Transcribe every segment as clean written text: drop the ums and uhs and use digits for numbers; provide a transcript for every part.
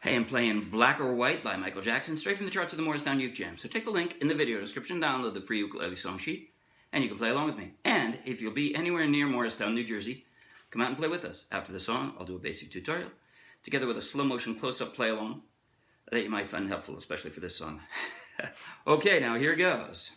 Hey, I'm playing Black or White by Michael Jackson, straight from the charts of the Morristown Uke Jam. So take the link in the video description, download the free ukulele song sheet, and you can play along with me. And if you'll be anywhere near Morristown, New Jersey, come out and play with us. After the song, I'll do a basic tutorial, together with a slow motion close-up play along that you might find helpful, especially for this song. Okay, now here goes.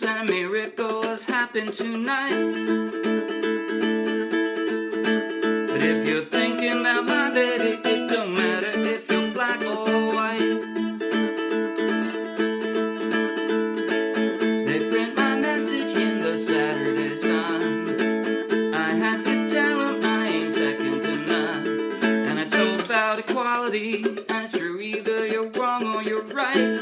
And a miracle has happened tonight. But if you're thinking about my baby, it don't matter if you're black or white. They print my message in the Saturday Sun. I had to tell them I ain't second to none. And I told about equality, and it's true, either you're wrong or you're right.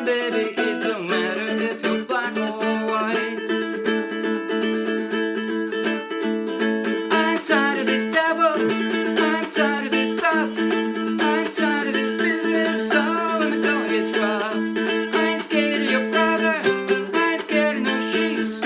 Baby, it don't matter if you're black or white. I'm tired of this devil, I'm tired of this stuff, I'm tired of this business, so when the going gets rough, I ain't scared of your brother, I ain't scared of no sheets, I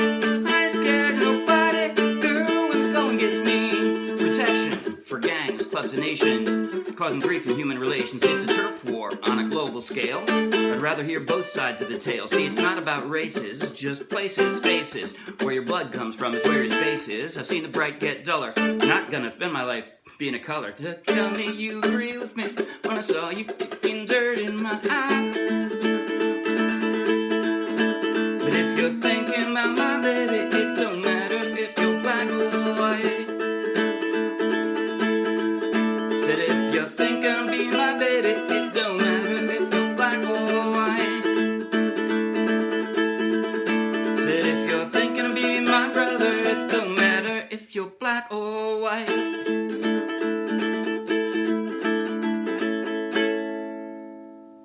ain't scared of nobody, girl, when the going gets mean. Protection for gangs, clubs, and nations, causing grief in human relations. It's a turf war on a global scale. I'd rather hear both sides of the tale. See, it's not about races, just places, faces. Where your blood comes from is where your space is. I've seen the bright get duller. Not gonna spend my life being a color. Tell me you agree with me when I saw you kicking dirt in my eye. But if you're thinking about my baby, it don't matter if you're black or white. Said if you're thinking of being my baby, it don't matter if you're black or white. Said if you're thinking of being my brother, it don't matter if you're black or white.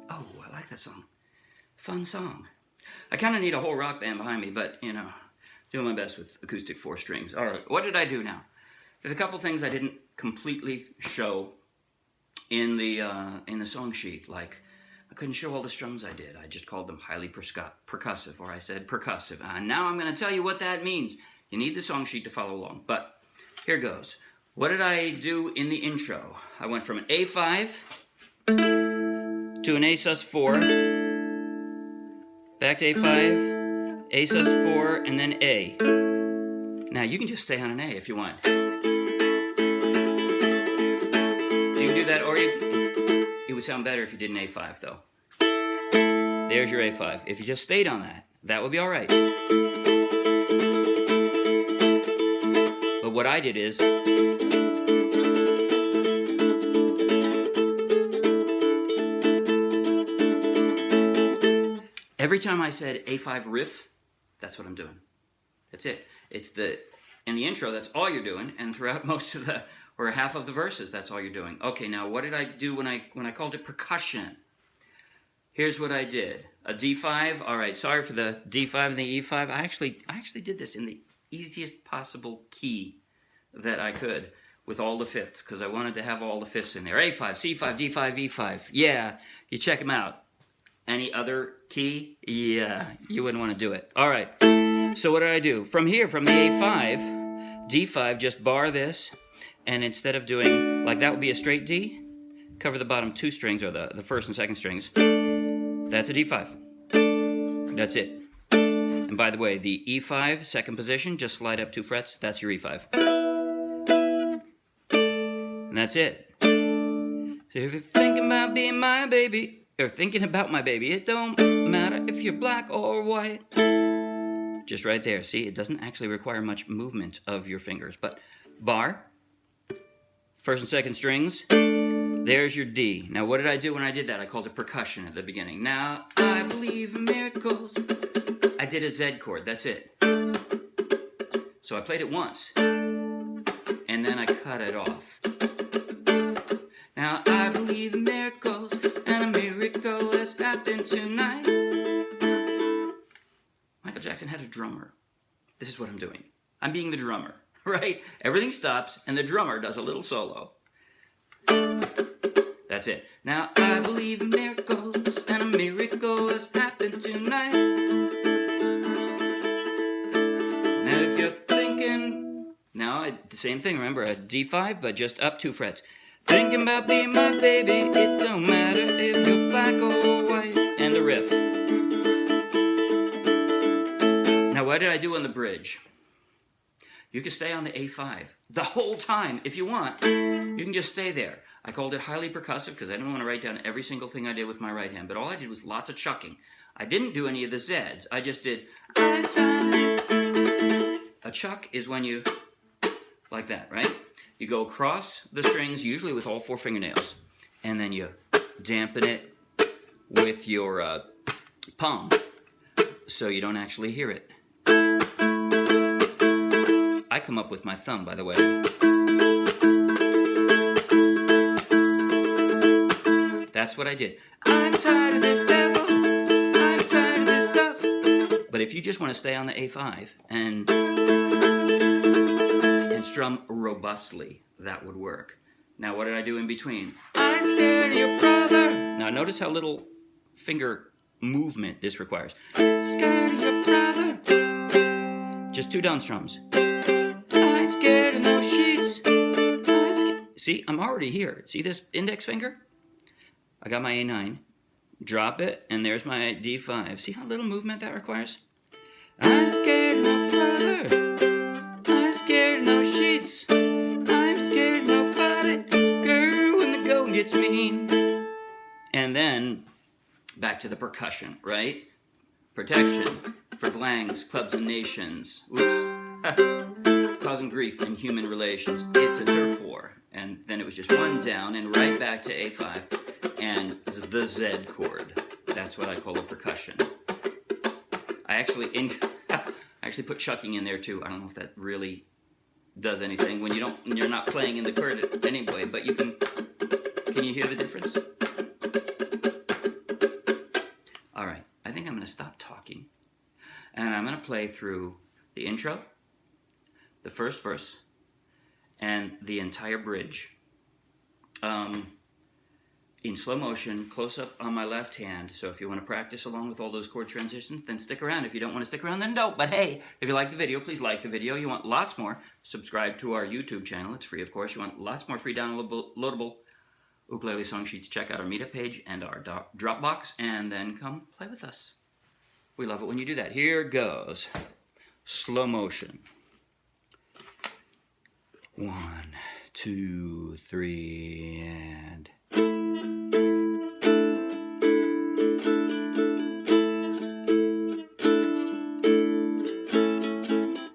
Oh, I like that song. Fun song. I kind of need a whole rock band behind me, but, you know, doing my best with acoustic 4 strings. All right, what did I do now? There's a couple things I didn't completely show in the song sheet. Like, I couldn't show all the strums I did. I just called them highly percussive, or I said percussive. And now I'm going to tell you what that means. You need the song sheet to follow along. But here goes. What did I do in the intro? I went from an A5 to an A sus4, back to A5, A sus4, and then A. Now you can just stay on an A if you want. You can do that, or it would sound better if you did an A5, though. There's your A5. If you just stayed on that, that would be all right. But what I did is, every time I said A5 riff, that's what I'm doing. That's it. It's in the intro, that's all you're doing, and throughout most of the, or half of the verses, that's all you're doing. Okay, now what did I do when I called it percussion? Here's what I did. A D5, all right, sorry for the D5 and the E5. I actually did this in the easiest possible key that I could with all the fifths, because I wanted to have all the fifths in there. A5, C5, D5, E5. Yeah, you check them out. Any other key? Yeah, you wouldn't want to do it. All right, so what did I do? From here, from the A5, D5, just bar this, and instead of doing, like that would be a straight D, cover the bottom 2 strings, or the first and second strings. That's a D5. That's it. And by the way, the E5, second position, just slide up 2 frets, that's your E5. And that's it. So if you're thinking about being my baby, or thinking about my baby, it don't matter if you're black or white. Just right there. See, it doesn't actually require much movement of your fingers. But bar, first and second strings, there's your D. Now, what did I do when I did that? I called it percussion at the beginning. Now, I believe in miracles. I did a Z chord. That's it. So I played it once, and then I cut it off. Now, I believe in miracles, and a miracle has happened tonight. Michael Jackson had a drummer. this is what I'm doing. I'm being the drummer, right? Everything stops, and the drummer does a little solo. That's it. Now, I believe in miracles, and a miracle has happened tonight. Now, if you're thinking... Now, the same thing, remember, a D5, but just up 2 frets. Thinking about being my baby, it don't matter if you're black or white. And the riff. Now, what did I do on the bridge? You can stay on the A5 the whole time if you want. You can just stay there. I called it highly percussive because I didn't want to write down every single thing I did with my right hand, but all I did was lots of chucking. I didn't do any of the Zs. I just did... A chuck is when you... like that, right? You go across the strings, usually with all 4 fingernails, and then you dampen it with your palm so you don't actually hear it. I come up with my thumb, by the way. That's what I did. I'm tired of this devil. I'm tired of this stuff. But if you just want to stay on the A5 and strum robustly, that would work. Now, what did I do in between? I'm scared of your brother. Now, notice how little finger movement this requires. Scared of your brother. Just 2 down strums. I'm scared of no sheets. See, I'm already here. See this index finger? I got my A9. Drop it, and there's my D5. See how little movement that requires? I'm scared of no brother. I'm scared of no sheets. I'm scared of nobody. Girl, when the going gets mean. And then, back to the percussion, right? Protection for glangs, clubs, and nations. Oops. Causing grief in human relations. It's a turf war. And then it was just 1 down and right back to A5 and the Z chord. That's what I call a percussion. I actually put chucking in there too. I don't know if that really does anything when you're not playing in the chord anyway, but you can you hear the difference? All right, I think I'm going to stop talking and I'm going to play through the intro, the first verse, and the entire bridge in slow motion, close up on my left hand. So if you want to practice along with all those chord transitions, then stick around. If you don't want to stick around, then don't. But hey, if you like the video, please like the video. You want lots more, subscribe to our YouTube channel. It's free, of course. You want lots more free downloadable ukulele song sheets, check out our meetup page and our Dropbox, and then come play with us. We love it when you do that. Here goes. Slow motion. 1, 2, 3, and...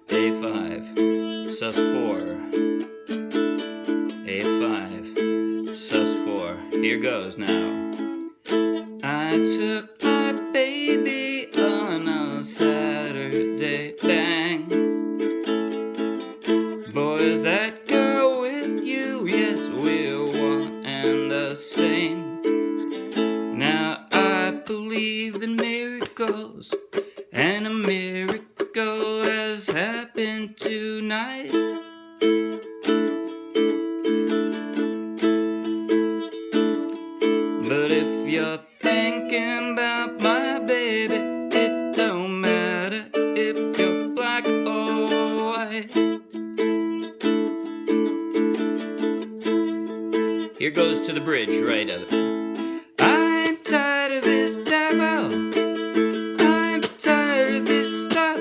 A5, sus4, A5, sus4. Here goes now. I took my baby on a Saturday, bang. Boys, that girl with you, yes, we're one and the same. Now I believe in miracles, and a miracle has happened tonight. But if you're thinking about my baby, it don't matter if you're black or white. Here goes to the bridge right of it. I'm tired of this devil. I'm tired of this stuff.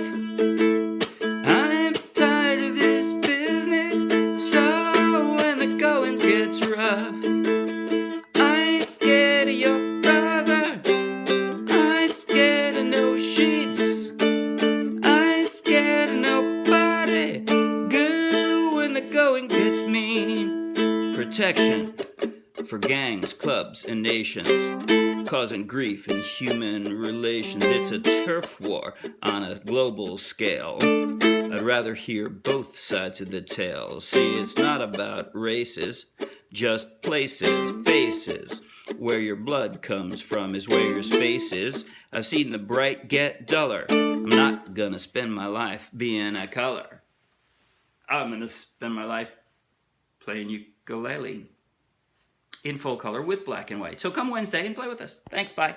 I'm tired of this business. So when the going gets rough, I ain't scared of your brother. I ain't scared of no sheets. I ain't scared of nobody. Good when the going gets mean. Protection for gangs, clubs, and nations, causing grief in human relations. It's a turf war on a global scale. I'd rather hear both sides of the tale. See, it's not about races, just places, faces, Where your blood comes from is where your space is. I've seen the bright get duller. I'm not gonna spend my life being a color. I'm gonna spend my life playing ukulele in full color with black and white. So come Wednesday and play with us. Thanks, bye.